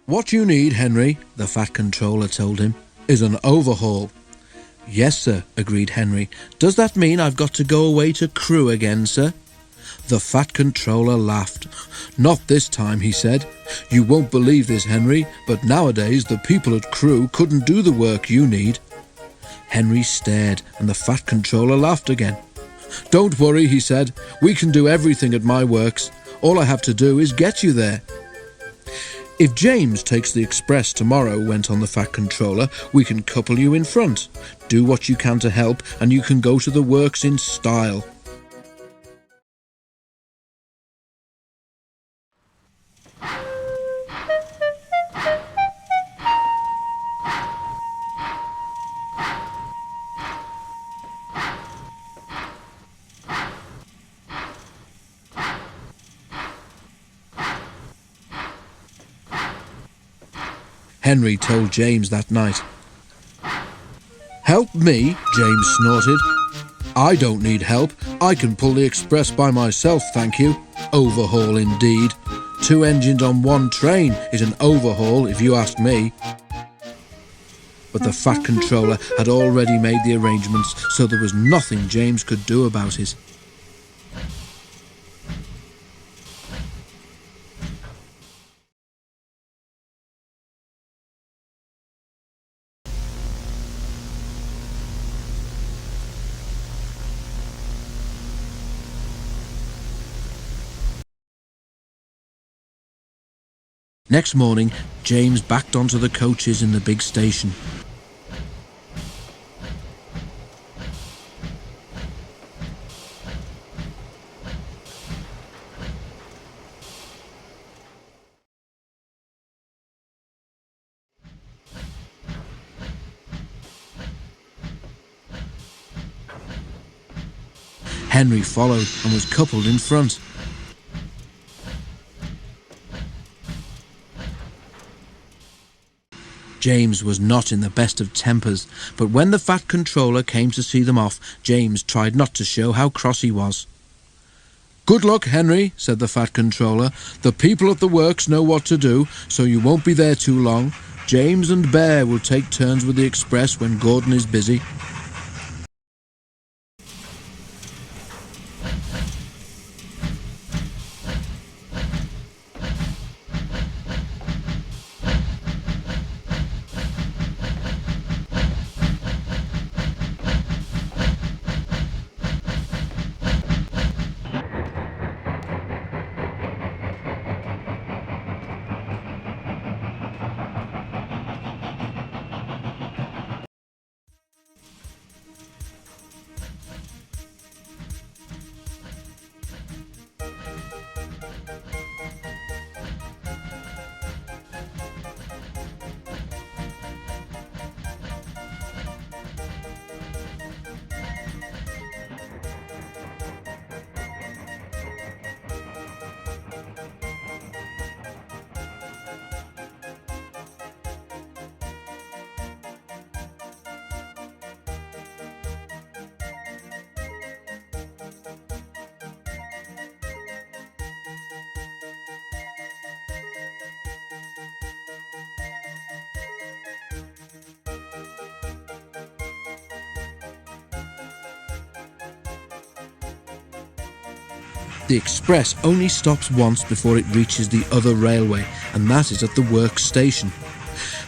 "What you need, Henry," the Fat Controller told him, "is an overhaul." "Yes, sir," agreed Henry. "Does that mean I've got to go away to Crewe again, sir?" The Fat Controller laughed. "Not this time," he said. "You won't believe this, Henry, but nowadays the people at Crewe couldn't do the work you need." Henry stared, and the Fat Controller laughed again. "Don't worry," he said. "We can do everything at my works. All I have to do is get you there." "If James takes the express tomorrow," went on the Fat Controller, "we can couple you in front. Do what you can to help, and you can go to the works in style." Henry told James that night. "Help me?" James snorted. "I don't need help. I can pull the express by myself, thank you. Overhaul indeed. 2 engines on 1 train is an overhaul if you ask me." But the Fat Controller had already made the arrangements, so there was nothing James could do about it. Next morning, James backed onto the coaches in the big station. Henry followed and was coupled in front. James was not in the best of tempers, but when the Fat Controller came to see them off, James tried not to show how cross he was. "Good luck, Henry," said the Fat Controller. "The people at the works know what to do, so you won't be there too long. James and Bear will take turns with the express when Gordon is busy." The express only stops once before it reaches the other railway, and that is at the works station.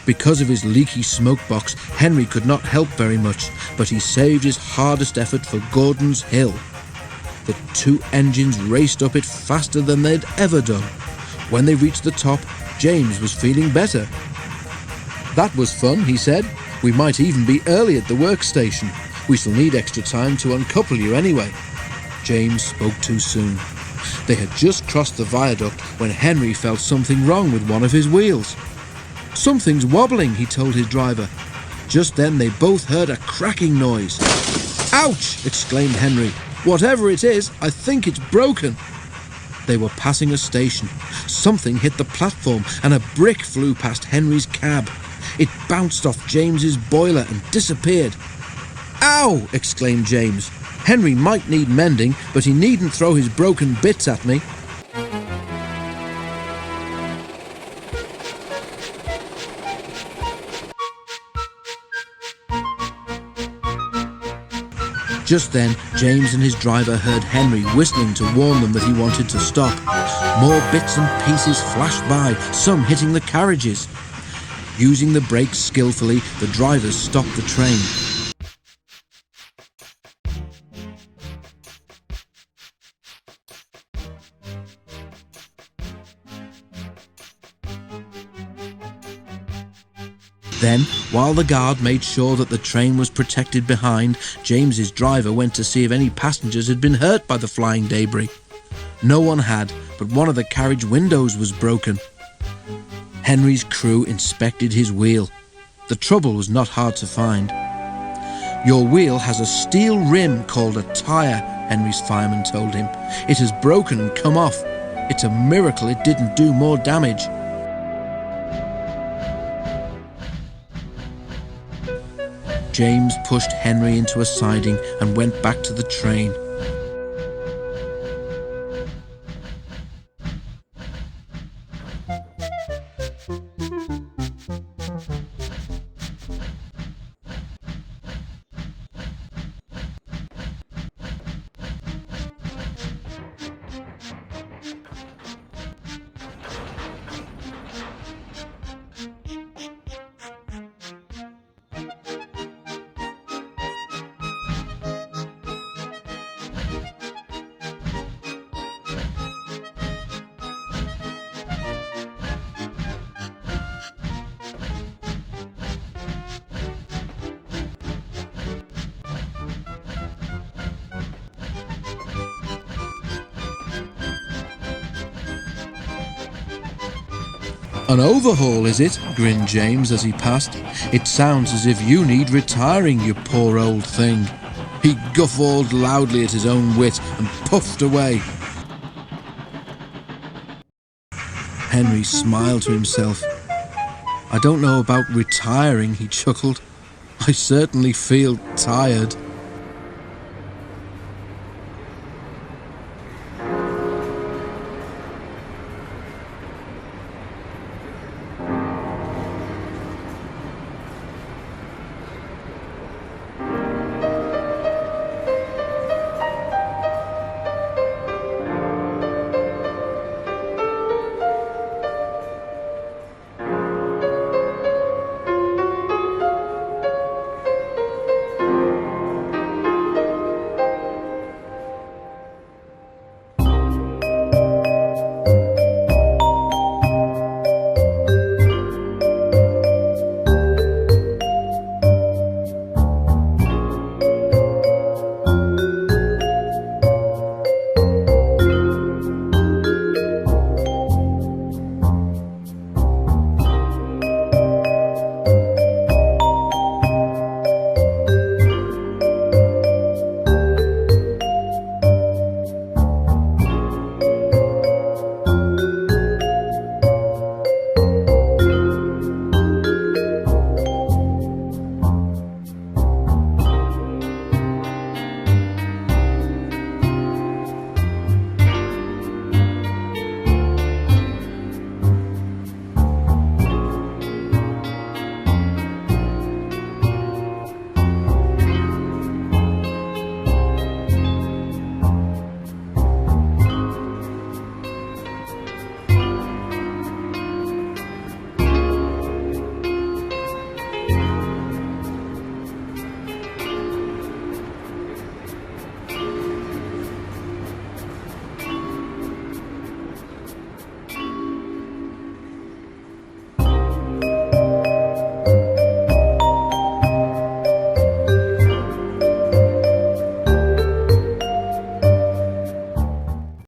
Because of his leaky smoke box, Henry could not help very much, but he saved his hardest effort for Gordon's Hill. The 2 engines raced up it faster than they'd ever done. When they reached the top, James was feeling better. "That was fun," he said. "We might even be early at the workstation. We shall need extra time to uncouple you anyway." James spoke too soon. They had just crossed the viaduct when Henry felt something wrong with one of his wheels. "Something's wobbling," he told his driver. Just then they both heard a cracking noise. "Ouch!" exclaimed Henry. "Whatever it is, I think it's broken." They were passing a station. Something hit the platform and a brick flew past Henry's cab. It bounced off James's boiler and disappeared. "Ow!" exclaimed James. Henry might need mending, but he needn't throw his broken bits at me. Just then, James and his driver heard Henry whistling to warn them that he wanted to stop. More bits and pieces flashed by, some hitting the carriages. Using the brakes skillfully, the drivers stopped the train. Then, while the guard made sure that the train was protected behind, James's driver went to see if any passengers had been hurt by the flying debris. No one had, but one of the carriage windows was broken. Henry's crew inspected his wheel. The trouble was not hard to find. "Your wheel has a steel rim called a tyre," Henry's fireman told him. "It has broken and come off. It's a miracle it didn't do more damage." James pushed Henry into a siding and went back to the train. "An overhaul, is it?" grinned James as he passed. "It sounds as if you need retiring, you poor old thing." He guffawed loudly at his own wit and puffed away. Henry smiled to himself. "I don't know about retiring," he chuckled. "I certainly feel tired."